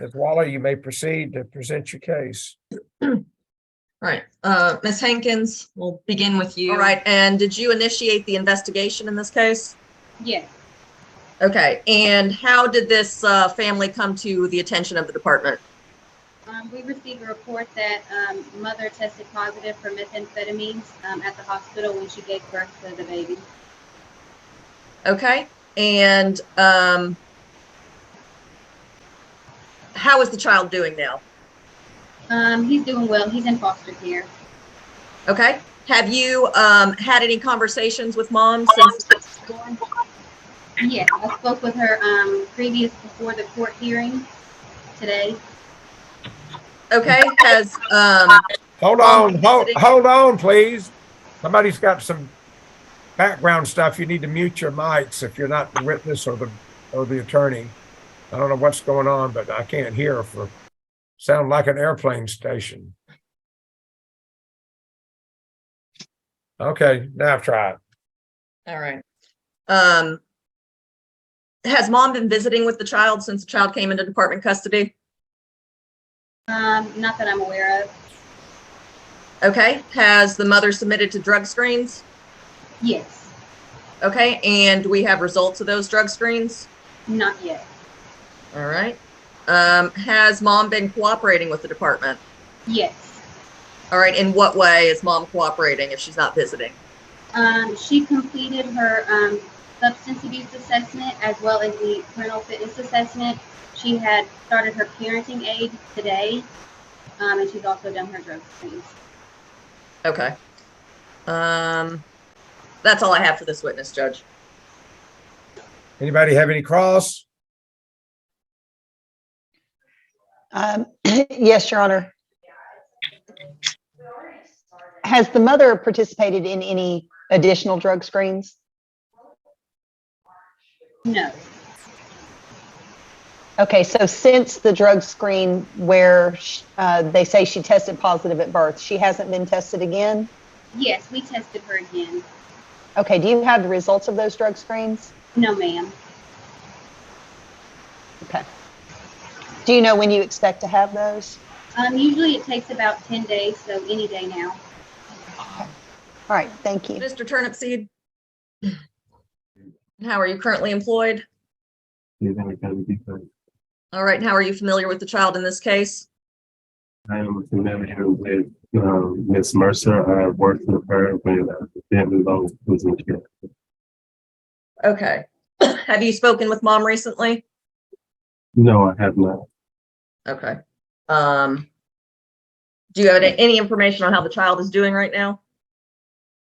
Ms. Waller, you may proceed to present your case. All right, Ms. Hankins, we'll begin with you. All right, and did you initiate the investigation in this case? Yes. Okay, and how did this family come to the attention of the department? We received a report that mother tested positive for methamphetamines at the hospital when she gave birth to the baby. Okay, and how is the child doing now? He's doing well. He's in foster care. Okay, have you had any conversations with mom since this was born? Yes, I spoke with her before the court hearing today. Okay, has Hold Mom, on, visiting? hold on, please. Somebody's got some background stuff. You need to mute your mics if you're not the witness or the attorney. I don't know what's going on, but I can't hear sound like an airplane station. Okay, now try it. All right. Has mom been visiting with the child since the child came into department custody? Not that I'm aware of. Okay, has the mother submitted to drug screens? Yes. Okay, and do we have results of those drug screens? Not yet. All right. Has mom been cooperating with the department? Yes. All right, in what way is mom cooperating if she's not visiting? She completed her substance abuse assessment as well as the parental fitness assessment. She had started her parenting aid today, and she's also done her drug screens. Okay. That's all I have for this witness, Judge. Anybody have any cross? Yes, Your Honor. Has the mother participated in any additional drug screens? No. Okay, so since the drug screen where they say she tested positive at birth, she hasn't been tested again? Yes, we tested her again. Okay, do you have the results of those drug screens? No, ma'am. Okay. Do you know when you expect to have those? Usually it takes about 10 days, so any day now. All right, thank you. Mr. Turnipseed, how are you currently employed? All right, and how are you familiar with the child in this case? I am familiar with Miss Mercer. I worked with her when Bentley Lowe was in care. Okay. Have you spoken with mom recently? No, I have not. Okay. Do you have any information on how the child is doing right now?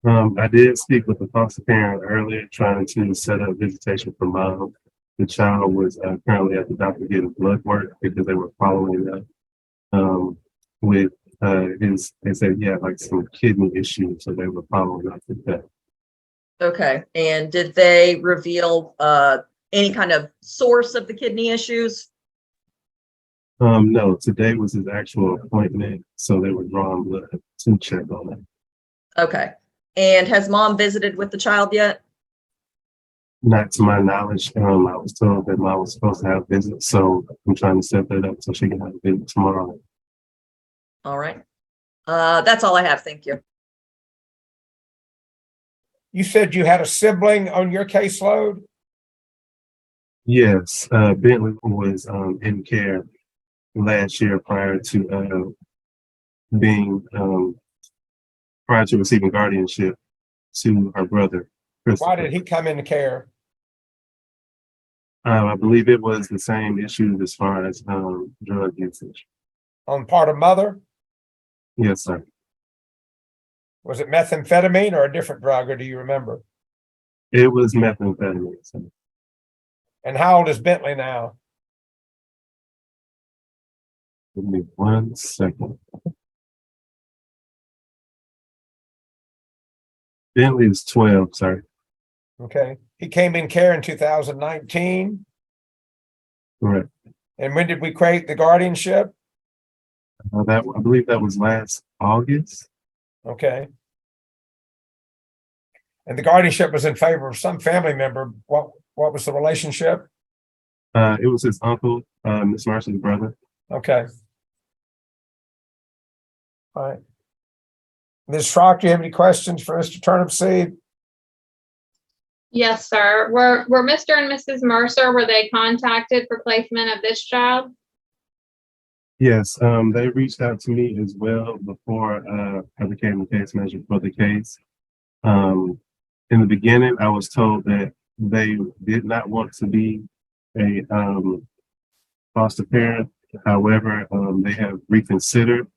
I did speak with the foster parent earlier, trying to set up visitation for mom. The child was currently at the doctor getting blood work because they were following up with they said he had like some kidney issues, so they were following up with that. Okay. And did they reveal any kind of source of the kidney issues? No, today was his actual appointment, so they were drawing blood to check on it. Okay. And has mom visited with the child yet? Not to my knowledge. I was told that mom was supposed to have visits, so I'm trying to set that up so she can have a visit tomorrow. All right. That's all I have. Thank you. You said you had a sibling on your caseload? Yes, Bentley was in care last year prior to receiving guardianship to her brother. Why did he come into care? I believe it was the same issue as far as drug usage. On part of mother? Yes, sir. Was it methamphetamine or a different drug, or do you remember? It was methamphetamine. Sir. And how old is Bentley now? Give me 1 second. Bentley is 12, sir. Okay. He came in care in 2019. Correct. And when did we create the guardianship? I believe that was last August. Okay. And the guardianship was in favor of some family member. What was the relationship? It was his uncle, Miss Mercer's brother. Okay. All right. Ms. Schrock, do you have any questions for Mr. Turnipseed? Yes, sir. Were Mr. and Mrs. Mercer, were they contacted for placement of this child? Yes, they reached out to me as well before I became the case manager for the case. In the beginning, I was told that they did not want to be a foster parent. However, they have reconsidered,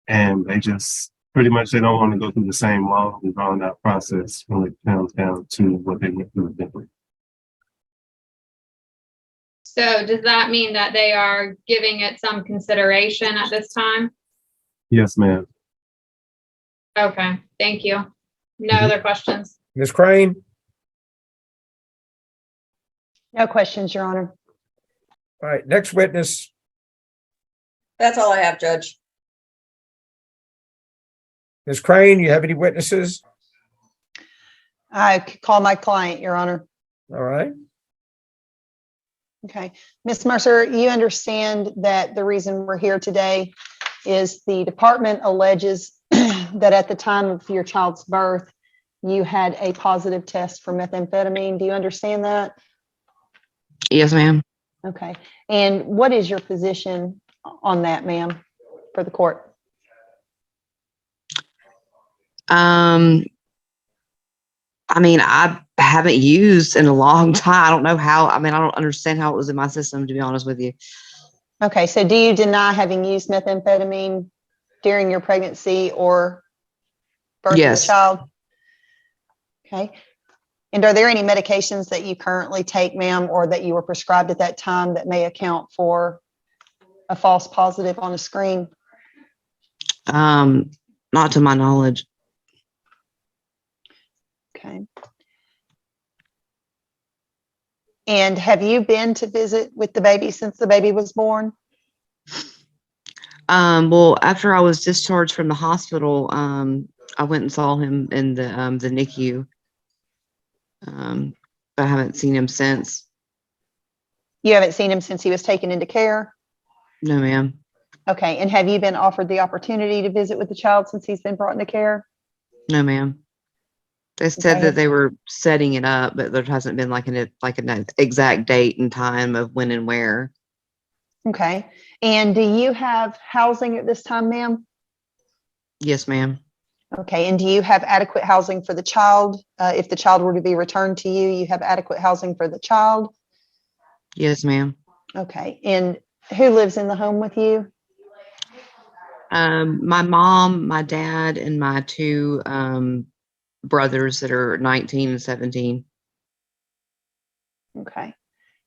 and they just pretty much they don't want to go through the same long and drawn out process when it comes down to what they went through differently. So does that mean that they are giving it some consideration at this time? Yes, ma'am. Okay, thank you. No Mhm. other questions? Ms. Crane? No questions, Your Honor. All right, next witness. That's all I have, Judge. Ms. Crane, you have any witnesses? I call my client, Your Honor. All right. Okay. Ms. Mercer, you understand that the reason we're here today is the department alleges that at the time of your child's birth, you had a positive test for methamphetamine. Do you understand that? Yes, ma'am. Okay. And what is your position on that, ma'am, for the court? I mean, I haven't used in a long time. I don't know how. I mean, I don't understand how it was in my system, to be honest with you. Okay. So do you deny having used methamphetamine during your pregnancy or birth of Yes. the child? Okay. And are there any medications that you currently take, ma'am, or that you were prescribed at that time that may account for a false positive on a screen? Not to my knowledge. Okay. And have you been to visit with the baby since the baby was born? Well, after I was discharged from the hospital, I went and saw him in the NICU. But I haven't seen him since. You haven't seen him since he was taken into care? No, ma'am. Okay. And have you been offered the opportunity to visit with the child since he's been brought into care? No, ma'am. They said Okay. that they were setting it up, but there hasn't been like an exact date and time of when and where. Okay. And do you have housing at this time, ma'am? Yes, ma'am. Okay. And do you have adequate housing for the child? If the child were to be returned to you, you have adequate housing for the child? Yes, ma'am. Okay. And who lives in the home with you? My mom, my dad, and my two brothers that are 19 and 17. Okay.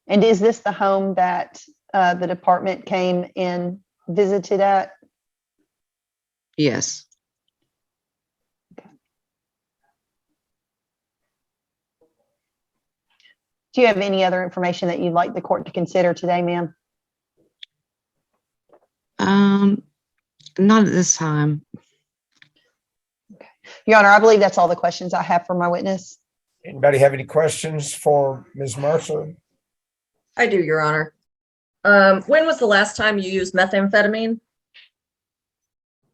And is this the home that the department came and visited at? Yes. Do you have any other information that you'd like the court to consider today, ma'am? Not at this time. Your Honor, I believe that's all the questions I have for my witness. Anybody have any questions for Ms. Mercer? I do, Your Honor. When was the last time you used methamphetamine?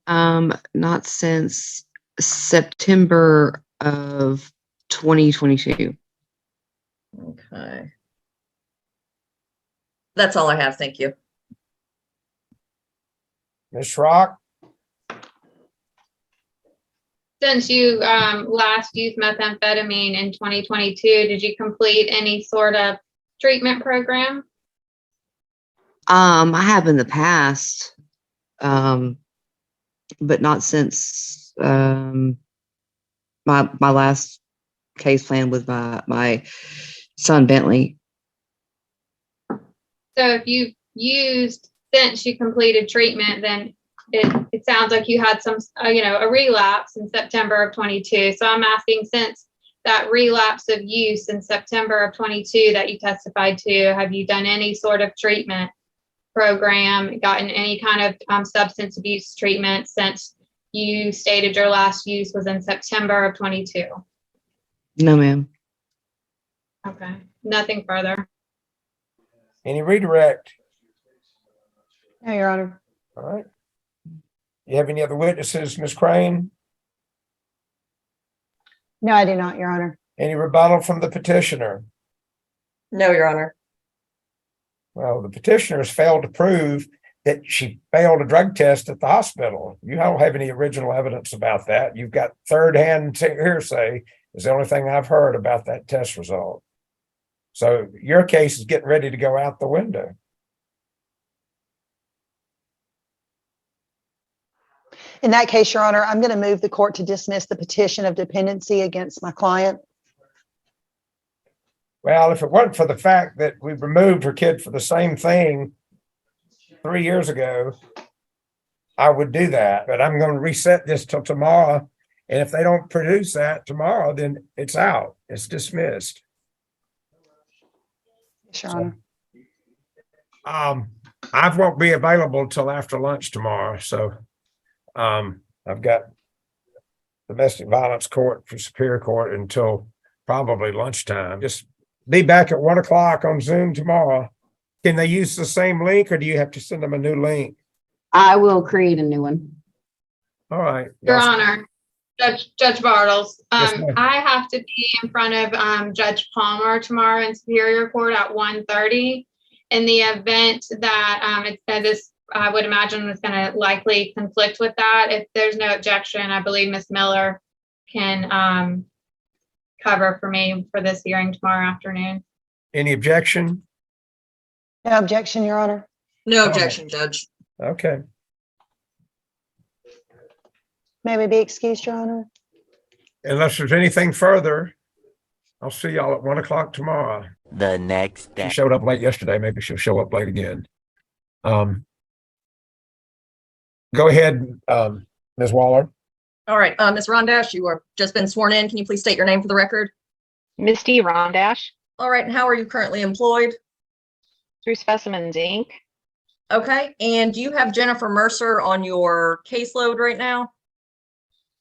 Not since September of 2022. Okay. That's all I have. Thank you. Ms. Schrock? Since you last used methamphetamine in 2022, did you complete any sort of treatment program? I have in the past, but not since my last case plan with my son Bentley. So if you used since you completed treatment, then it sounds like you had some, a relapse in September of 22. So I'm asking, since that relapse of use in September of 22 that you testified to, have you done any sort of treatment program, gotten any kind of substance abuse treatment since you stated your last use was in September of 22? No, ma'am. Okay, nothing further. Any redirect? No, Your Honor. All right. You have any other witnesses, Ms. Crane? No, I do not, Your Honor. Any rebuttal from the petitioner? No, Your Honor. Well, the petitioner has failed to prove that she failed a drug test at the hospital. You don't have any original evidence about that. You've got third-hand hearsay is the only thing I've heard about that test result. So your case is getting ready to go out the window. In that case, Your Honor, I'm going to move the court to dismiss the petition of dependency against my client. Well, if it weren't for the fact that we removed her kid for the same thing 3 years ago, I would do that, but I'm going to reset this till tomorrow. And if they don't produce that tomorrow, then it's out. It's dismissed. Yes, Your Honor. I won't be available till after lunch tomorrow. So I've got domestic violence court for Superior Court until probably lunchtime. Just be back at 1 o'clock on Zoom tomorrow. Can they use the same link or do you have to send them a new link? I will create a new one. All right. Your Honor, Judge Bartles, Yes, ma'am. I have to be in front of Judge Palmer tomorrow in Superior Court at 1:30. In the event that this, I would imagine, is going to likely conflict with that. If there's no objection, I believe Ms. Miller can cover for me for this hearing tomorrow afternoon. Any objection? No objection, Your Honor. No objection, Judge. Okay. May we be excused, Your Honor? Unless there's anything further, I'll see y'all at 1 o'clock tomorrow. The next She day. showed up late yesterday. Maybe she'll show up late again. Go ahead, Ms. Waller. All right, Ms. Rondash, you are just been sworn in. Can you please state your name for the record? Misty Rondash All right, and how are you currently employed? through Specimens Inc. Okay, and do you have Jennifer Mercer on your caseload right now?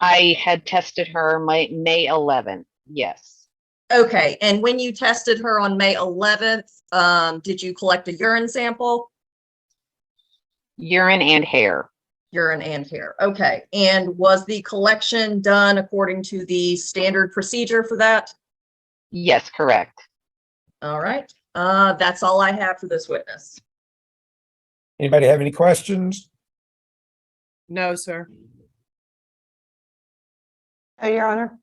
I had tested her May 11th. Yes. Okay, and when you tested her on May 11th, did you collect a urine sample? Urine and hair. Urine and hair. Okay, and was the collection done according to the standard procedure for that? Yes, correct. All right, that's all I have for this witness. Anybody have any questions? No, sir. No, Your Honor.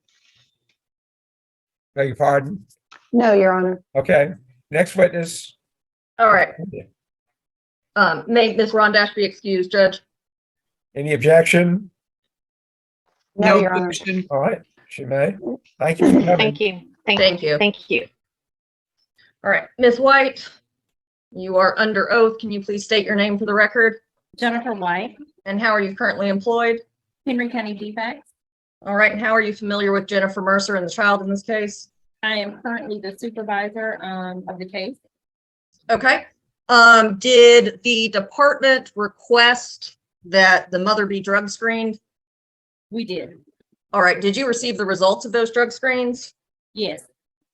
Beg your pardon? No, Your Honor. Okay, next witness. All right. May Ms. Rondash be excused, Judge? Any objection? No, Your Honor. objection. All right, she may. Thank you for coming. Thank you. Thank you. Thank you. All right, Ms. White, you are under oath. Can you please state your name for the record? Jennifer White, And how are you currently employed? Henry County Defects. All right, and how are you familiar with Jennifer Mercer and the child in this case? I am currently the supervisor of the case. Okay. Did the department request that the mother be drug screened? We did. All right, did you receive the results of those drug screens? Yes.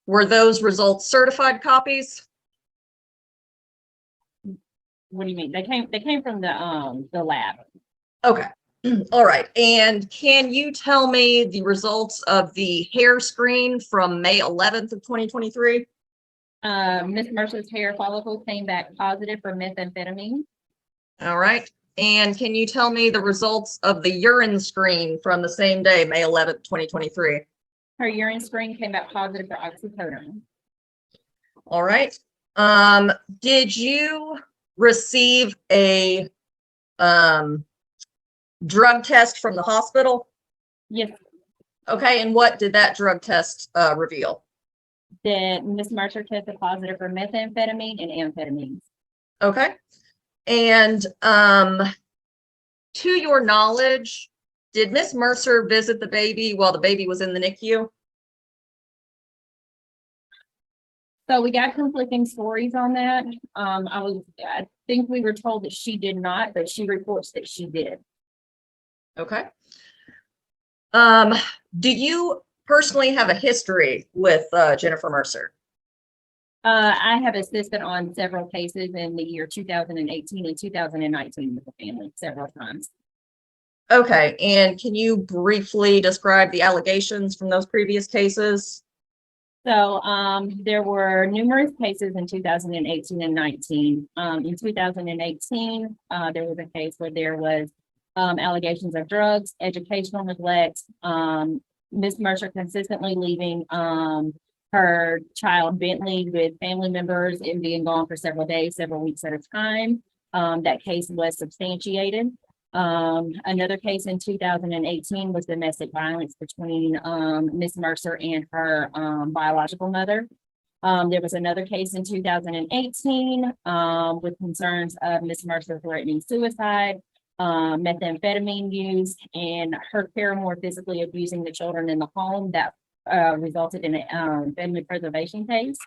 Were those results certified copies? What do you mean? They came from the lab. Okay. All right. And can you tell me the results of the hair screen from May 11th of 2023? Miss Mercer's hair follicles came back positive for methamphetamine. All right. And can you tell me the results of the urine screen from the same day, May 11th, 2023? Her urine screen came back positive for oxycodone. All right. Did you receive a drug test from the hospital? Yes. Okay. And what did that drug test reveal? That Miss Mercer tested positive for methamphetamine and amphetamines. Okay. And to your knowledge, did Miss Mercer visit the baby while the baby was in the NICU? So we got conflicting stories on that. I think we were told that she did not, but she reports that she did. Okay. Do you personally have a history with Jennifer Mercer? I have assisted on several cases in the year 2018 and 2019 with the family several times. Okay, and can you briefly describe the allegations from those previous cases? So there were numerous cases in 2018 and 19. In 2018, there was a case where there was allegations of drugs, educational neglect, Ms. Mercer consistently leaving her child Bentley with family members and being gone for several days, several weeks at a time. That case was substantiated. Another case in 2018 was domestic violence between Ms. Mercer and her biological mother. There was another case in 2018 with concerns of Ms. Mercer threatening suicide, methamphetamine use, and her paramour physically abusing the children in the home that resulted in a family preservation case.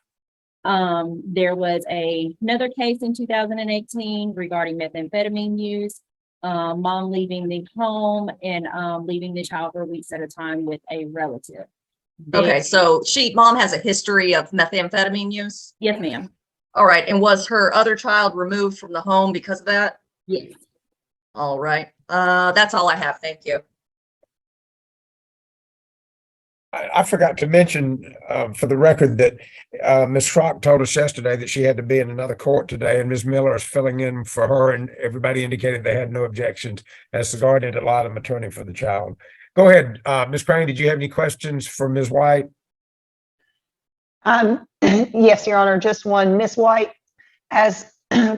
There was another case in 2018 regarding methamphetamine use, mom leaving the home and leaving the child for weeks at a time with a relative. Okay, so mom has a history of methamphetamine use? Yes, ma'am. All right, and was her other child removed from the home because of that? Yes. All right, that's all I have. Thank you. I forgot to mention, for the record, that Ms. Schrock told us yesterday that she had to be in another court today, and Ms. Miller is filling in for her, and everybody indicated they had no objections as the guardian ad litem attorney for the child. Go ahead, Ms. Crane, did you have any questions for Ms. White? Yes, Your Honor, just one. Ms. White, as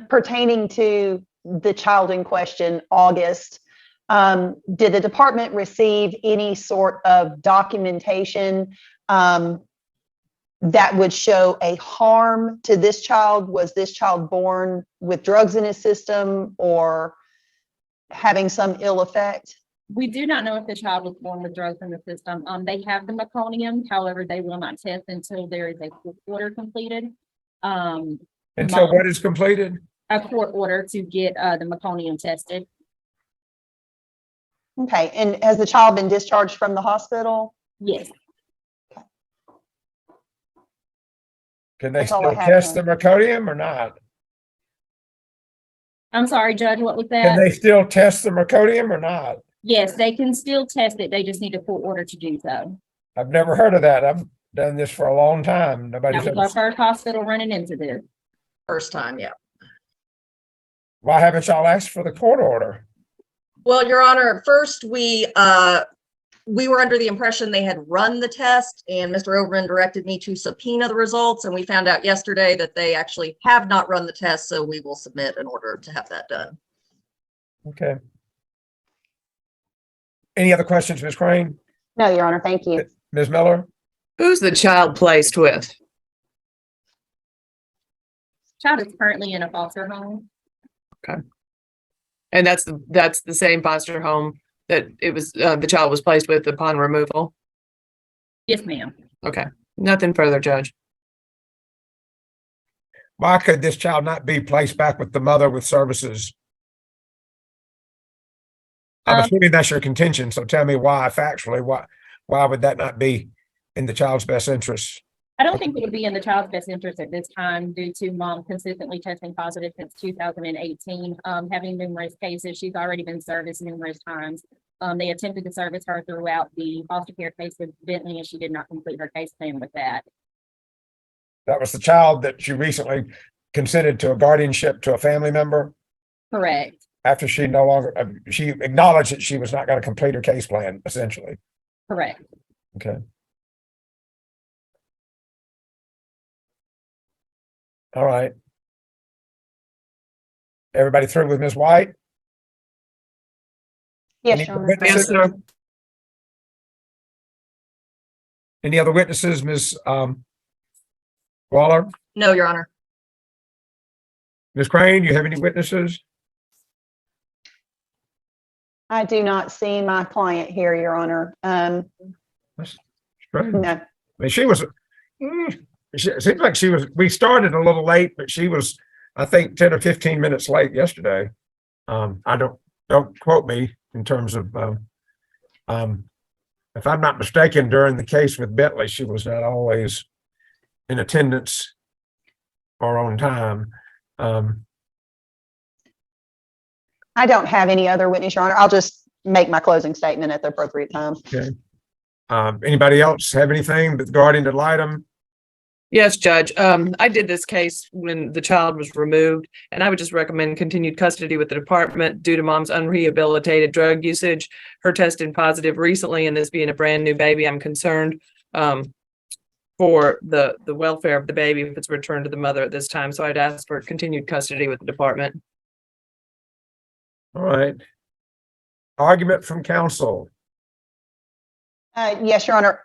pertaining to the child in question, August, did the department receive any sort of documentation that would show a harm to this child? Was this child born with drugs in his system or having some ill effect? We do not know if the child was born with drugs in the system. They have the meconium, however, they will not test until there is a court order completed. Until what is completed? A court order to get the meconium tested. Okay, and has the child been discharged from the hospital? Yes. Can they That's all I still have, test the John. meconium or not? I'm sorry, Judge, what was Can that? they still test the meconium or not? Yes, they can still test it. They just need a court order to do so. I've never heard of that. I've done this for a long time. That Nobody's was our ever. first hospital running into this. First time, yeah. Why haven't y'all asked for the court order? Well, Your Honor, at first we were under the impression they had run the test, and Mr. Overman directed me to subpoena the results, and we found out yesterday that they actually have not run the test, so we will submit an order to have that done. Okay. Any other questions, Ms. Crane? No, Your Honor, thank you. Ms. Miller? Who's the child placed with? Child is currently in a foster home. And that's the same foster home that it was the child was placed with upon removal. Yes, ma'am. Okay, nothing further, Judge. Why could this child not be placed back with the mother with services? I'm assuming that's your contention, so tell me why factually, why would that not be in the child's best interest? I don't think it would be in the child's best interest at this time due to mom consistently testing positive since 2018, having numerous cases. She's already been serviced numerous times. They attempted to service her throughout the foster care case with Bentley, and she did not complete her case plan with that. That was the child that you recently consented to a guardianship to a family member Correct. after she no longer, she acknowledged that she was not going to complete her case plan, essentially. Correct. Okay. All right. Everybody through with Ms. White? Yes, Any Your Honor. witnesses? Yes, sir. Any other witnesses, Ms. Waller? No, Your Honor. Ms. Crane, you have any witnesses? I do not see my client here, Your Honor. That's strange. No. I mean, she was, it seems like we started a little late, but she was, I think, 10 or 15 minutes late yesterday. I don't quote me in terms of, if I'm not mistaken, during the case with Bentley, she was not always in attendance our own time. I don't have any other witness, Your Honor. I'll just make my closing statement at the appropriate time. Okay. Anybody else have anything regarding the item? Yes, Judge. I did this case when the child was removed, and I would just recommend continued custody with the department due to mom's unrehabilitated drug usage. Her testing positive recently, and this being a brand new baby, I'm concerned for the welfare of the baby if it's returned to the mother at this time. So I'd ask for continued custody with the department. All right. Argument from counsel. Yes, Your Honor.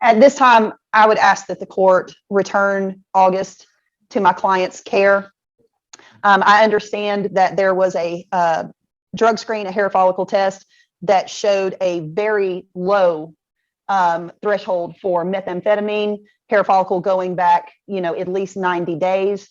At this time, I would ask that the court return August to my client's care. I understand that there was a drug screen, a hair follicle test that showed a very low threshold for methamphetamine, hair follicle going back, at least 90 days.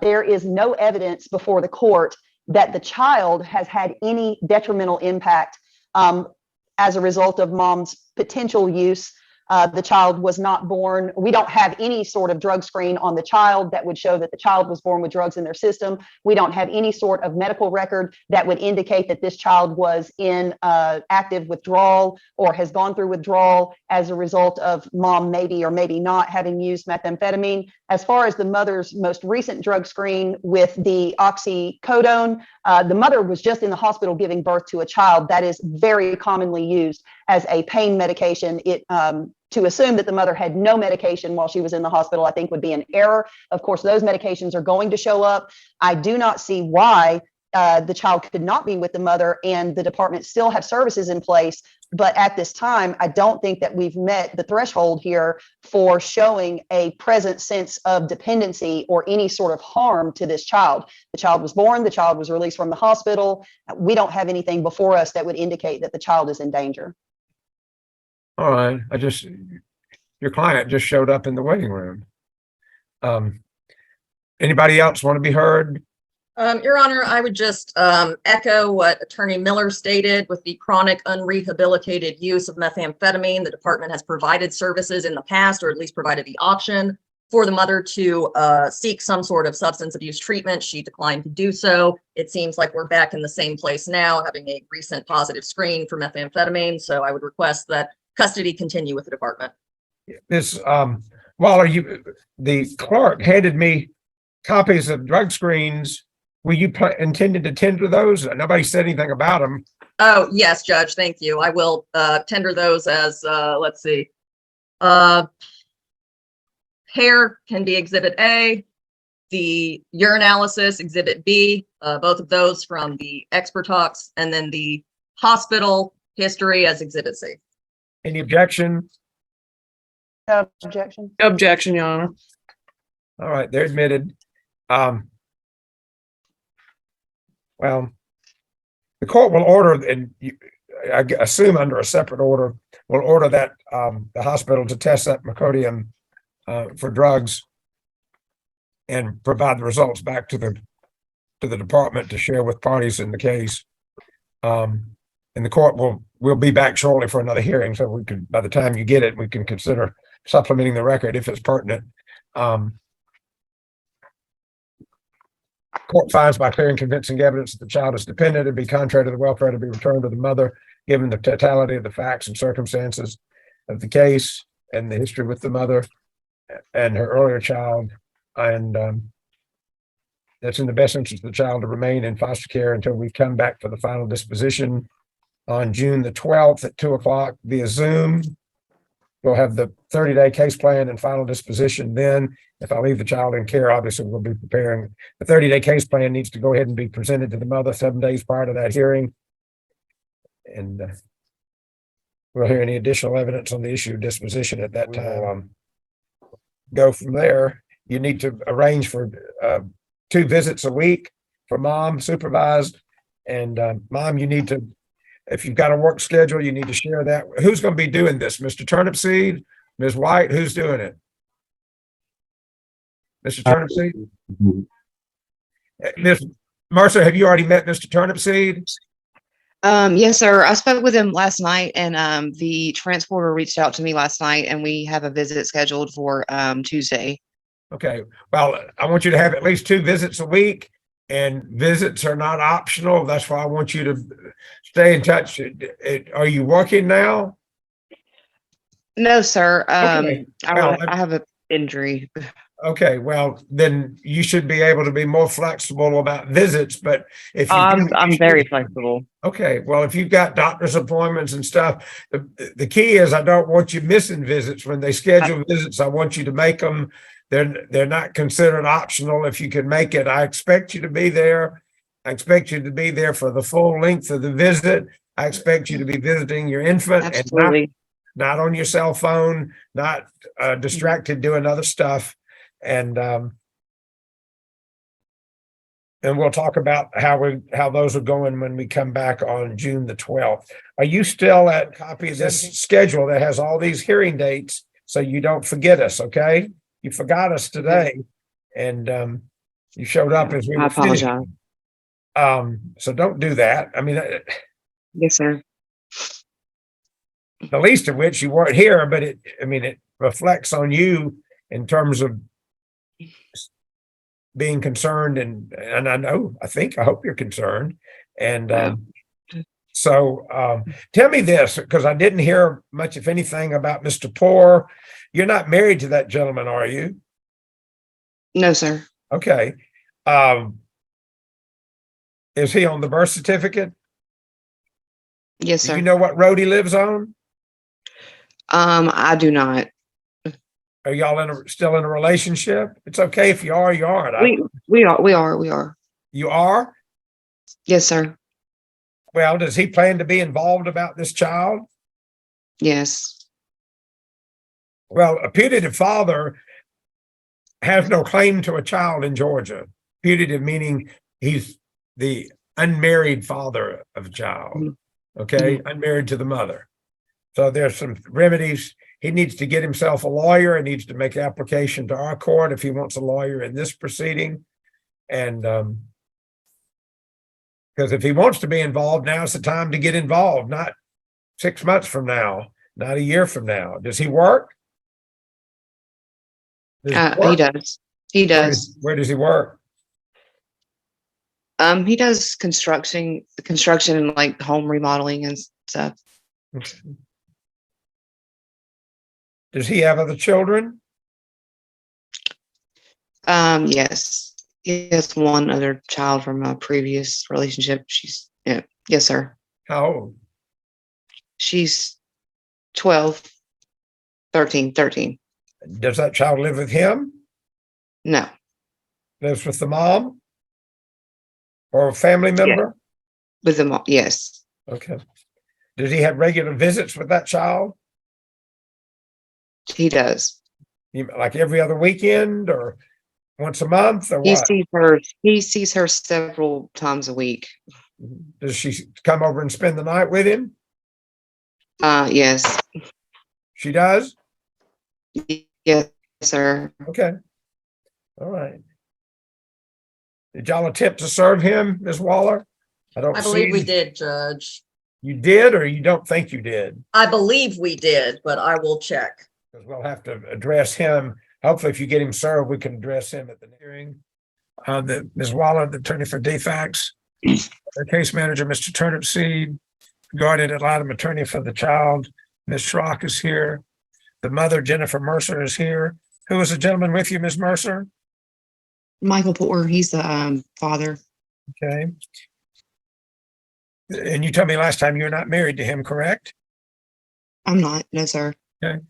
There is no evidence before the court that the child has had any detrimental impact as a result of mom's potential use. The child was not born. We don't have any sort of drug screen on the child that would show that the child was born with drugs in their system. We don't have any sort of medical record that would indicate that this child was in active withdrawal or has gone through withdrawal as a result of mom maybe or maybe not having used methamphetamine. As far as the mother's most recent drug screen with the oxycodone, the mother was just in the hospital giving birth to a child that is very commonly used as a pain medication. To assume that the mother had no medication while she was in the hospital, I think would be an error. Of course, those medications are going to show up. I do not see why the child could not be with the mother and the department still have services in place. But at this time, I don't think that we've met the threshold here for showing a present sense of dependency or any sort of harm to this child. The child was born, the child was released from the hospital. We don't have anything before us that would indicate that the child is in danger. All right. Your client just showed up in the waiting room. Anybody else want to be heard? Your Honor, I would just echo what Attorney Miller stated with the chronic unrehabilitated use of methamphetamine. The department has provided services in the past, or at least provided the option for the mother to seek some sort of substance abuse treatment. She declined to do so. It seems like we're back in the same place now, having a recent positive screen for methamphetamine. So I would request that custody continue with the department. Waller, the clerk handed me copies of drug screens. Were you intended to tender those? Nobody said anything about them. Oh, yes, Judge. Thank you. I will tender those as, let's see. Hair can be Exhibit A. The urinalysis, Exhibit B. Both of those from the expert talks, and then the hospital history as Exhibit C. Any objection? Objection. Objection, Your Honor. All right, they're admitted. Well, the court will order, and I assume under a separate order, will order that the hospital to test that meconium for drugs and provide the results back to the department to share with parties in the case. And the court will be back shortly for another hearing, so we can, by the time you get it, we can consider supplementing the record if it's pertinent. Court finds by clear and convincing evidence that the child is dependent and be contrary to the welfare to be returned to the mother, given the totality of the facts and circumstances of the case and the history with the mother and her earlier child. And that's in the best interest of the child to remain in foster care until we come back for the final disposition on June the 12th at 2:00 via Zoom. We'll have the 30-day case plan and final disposition then. If I leave the child in care, obviously we'll be preparing. The 30-day case plan needs to go ahead and be presented to the mother 7 days prior to that hearing. And we'll hear any additional evidence on the issue of disposition at that time. Go from there. You need to arrange for 2 visits a week for mom supervised. And mom, you need to, if you've got a work schedule, you need to share that. Who's going to be doing this? Mr. Turnipseed? Ms. White? Who's doing it? Mr. Turnipseed? Ms. Mercer, have you already met Mr. Turnipseed? Yes, sir. I spoke with him last night and the transporter reached out to me last night and we have a visit scheduled for Tuesday. Okay, well, I want you to have at least 2 visits a week, and visits are not optional. That's why I want you to stay in touch. Are you working now? No, sir. Okay. Well, I have an injury. Okay, well, then you should be able to be more flexible about visits, but if you. I'm very flexible. Okay, well, if you've got doctor's appointments and stuff, the key is I don't want you missing visits. When they schedule visits, I want you to make them. They're not considered optional. If you can make it, I expect you to be there. I expect you to be there for the full length of the visit. I expect you to be visiting your infant and Absolutely. not on your cell phone, not distracted doing other stuff. And we'll talk about how those are going when we come back on June the 12th. Are you still at copy of this schedule that has all these hearing dates so you don't forget us? Okay, you forgot us today, and you showed up as we I were finishing. apologize. So don't do that. I mean, Yes, sir. the least of which you weren't here, but it reflects on you in terms of being concerned, and I hope you're concerned. And so tell me this, because I didn't hear much, if anything, about Mr. Poor. You're not married to that gentleman, are you? No, sir. Okay. Is he on the birth certificate? Yes, Do sir. you know what road he lives on? I do not. Are y'all still in a relationship? It's okay if you are, you aren't. We are. You are? Yes, sir. Well, does he plan to be involved about this child? Yes. Well, a putative father has no claim to a child in Georgia. Putative meaning he's the unmarried father of a child. Okay, unmarried to the mother. So there's some remedies. He needs to get himself a lawyer. He needs to make application to our court if he wants a lawyer in this proceeding. And because if he wants to be involved, now's the time to get involved, not 6 months from now, not a year from now. Does he work? He does. He does. Where does he work? He does construction and like home remodeling and stuff. Does he have other children? Yes. He has one other child from a previous relationship. Yes, sir. How old? She's 12, 13. Does that child live with him? No. Lives with the mom? Or a family member? With the mom, yes. Okay. Does he have regular visits with that child? He does. Like every other weekend or once a month or He what? sees her several times a week. Does she come over and spend the night with him? Yes. She does? Yes, sir. Okay. All right. Did y'all attempt to serve him, Ms. Waller? I believe we did, Judge. You did, or you don't think you did? I believe we did, but I will check. Because we'll have to address him. Hopefully, if you get him served, we can address him at the hearing. Ms. Waller, the attorney for defects, the case manager, Mr. Turnipseed, guardian ad litem attorney for the child, Ms. Schrock is here. The mother, Jennifer Mercer, is here. Who is the gentleman with you, Ms. Mercer? Michael Porter, he's the father. Okay. And you told me last time you're not married to him, correct? I'm not, no, sir. Okay.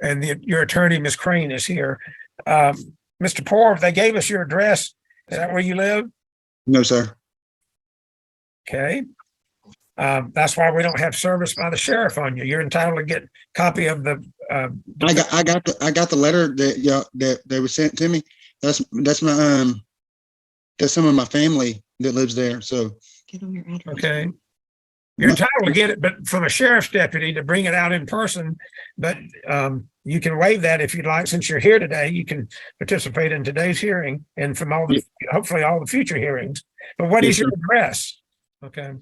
And your attorney, Ms. Crane, is here. Mr. Poor, they gave us your address. Is that where you live? No, sir. Okay. That's why we don't have service by the sheriff on you. You're entitled to get a copy of the. I got the letter that they were sent to me. That's my that's some of my family that lives there. So. Give him your address. Okay. You're entitled to get it, but from a sheriff's deputy to bring it out in person. But you can waive that if you'd like. Since you're here today, you can participate in today's hearing and from hopefully all the future hearings. But what is your address? Okay.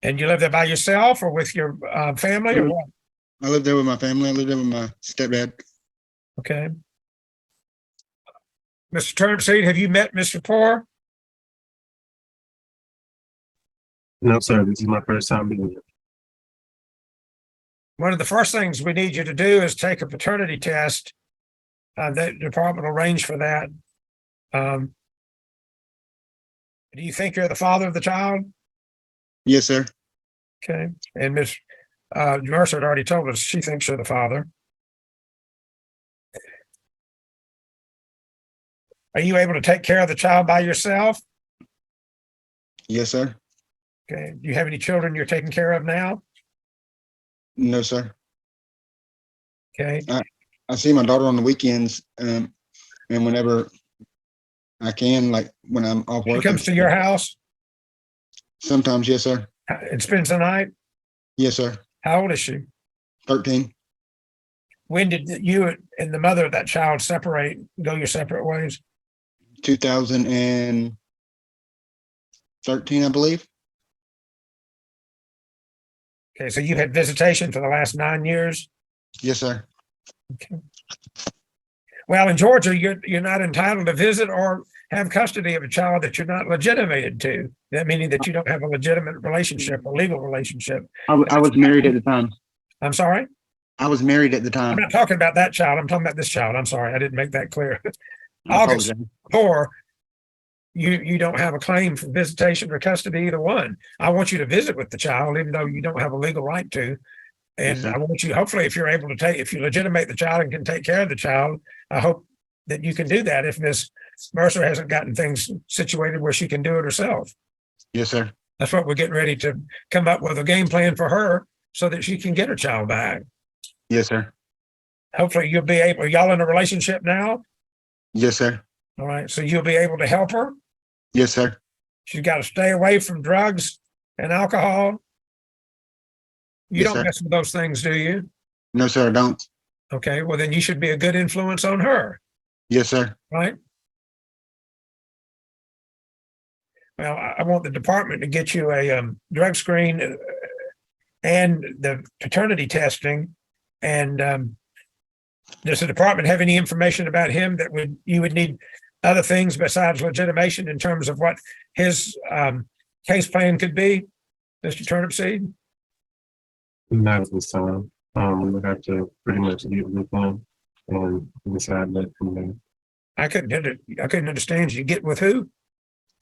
And you live there by yourself or with your family or what? I live there with my family. I live there with my stepdad. Okay. Mr. Turnipseed, have you met Mr. Poor? No, sir, this is my first time being here. One of the first things we need you to do is take a paternity test. The department will arrange for that. Do you think you're the father of the child? Yes, sir. Okay. And Ms. Mercer had already told us she thinks you're the father. Are you able to take care of the child by yourself? Yes, sir. Okay. Do you have any children you're taking care of now? No, sir. Okay. I see my daughter on the weekends, and whenever I can, like when I'm off She work. comes to your house Sometimes, yes, sir. and spends the night? Yes, sir. How old is she? 13. When did you and the mother of that child separate, go your separate ways? 2013, I believe. Okay, so you had visitation for the last 9 years? Yes, sir. Okay. Well, in Georgia, you're not entitled to visit or have custody of a child that you're not legitimated to. That meaning that you don't have a legitimate relationship, a legal relationship. I was married at the time. I'm sorry? I was married at the I'm time. not talking about that child. I'm talking about this child. I'm sorry. I didn't make that clear. I August apologize. 4, you don't have a claim for visitation or custody, either one. I want you to visit with the child, even though you don't have a legal right to. And Yes, sir. I want you, hopefully, if you're able to if you legitimate the child and can take care of the child, I hope that you can do that if Ms. Mercer hasn't gotten things situated where she can do it herself. Yes, sir. That's what we're getting ready to come up with, a game plan for her so that she can get her child back. Yes, sir. Hopefully you'll be able, are y'all in a relationship now? Yes, sir. All right, so you'll be able to help her. Yes, sir. She's got to stay away from drugs and alcohol. You Yes, don't sir. mess with those things, do you? No, sir, I don't. Okay, well, then you should be a good influence on her, Yes, sir. right? Well, I want the department to get you a drug screen and the paternity testing. And does the department have any information about him that you would need other things besides legitimation in terms of what his case plan could be, Mr. Turnipseed? Not at this time. We would have to pretty much get with them and decide that from there. I couldn't understand you. Get with who?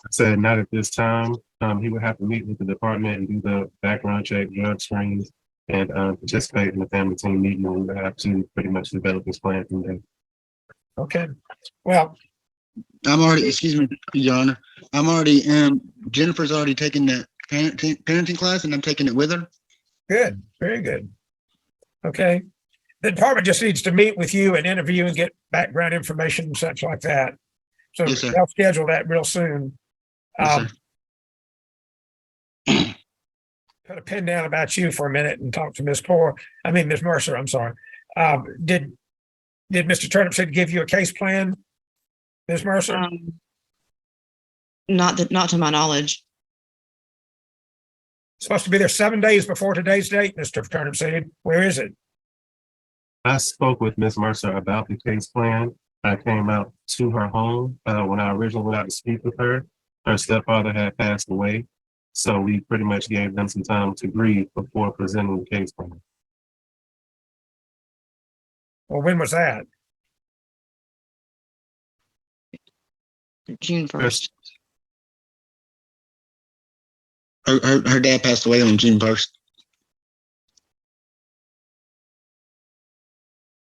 I said not at this time. He would have to meet with the department and do the background check, drug screens, and participate in the family team meeting. And we would have to pretty much develop his plan from there. Okay. Well, I'm already, excuse me, Your Honor. I'm already, Jennifer's already taken the parenting class and I'm taking it with her. good. Very good. Okay. The department just needs to meet with you and interview and get background information and such like that. So Yes, sir. they'll schedule that real soon. Yes, sir. Put a pin down about you for a minute and talk to Ms. Mercer, I'm sorry. Did Mr. Turnipseed give you a case plan, Ms. Mercer? Not to my knowledge. Supposed to be there 7 days before today's date, Mr. Turnipseed. Where is it? I spoke with Ms. Mercer about the case plan. I came out to her home. When I originally went out to speak with her, her stepfather had passed away. So we pretty much gave them some time to grieve before presenting the case plan. Well, when was that? June 1st. Her dad passed away on June 1st.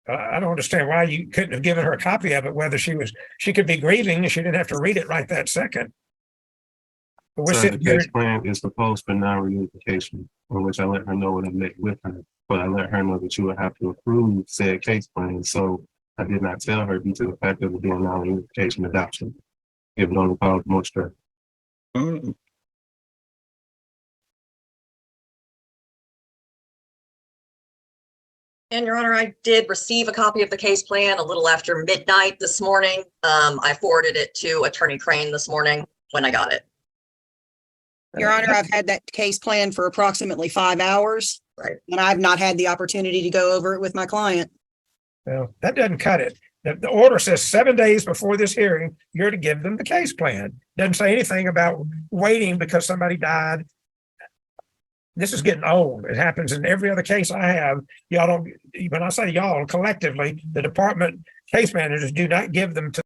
I don't understand why you couldn't have given her a copy of it, whether she could be grieving and she didn't have to read it right that second. But we're So the sitting here, case plan is proposed for non-reunification, on which I let her know when I met with her. But I let her know that you would have to approve said case plan. So I did not tell her due to the fact of it being non-reunification adoption. It would only cause more stress. Oh, And Your Honor, I did receive a copy of the case plan a little after midnight this morning. I forwarded it to Attorney Crane this morning when I got it. Your Honor, I've had that case planned for approximately 5 hours. Right. And I've not had the opportunity to go over it with my client. Well, that doesn't cut it. The order says 7 days before this hearing, you're to give them the case plan. Doesn't say anything about waiting because somebody died. This is getting old. It happens in every other case I have. Y'all don't, when I say y'all, collectively, the department case managers do not give them to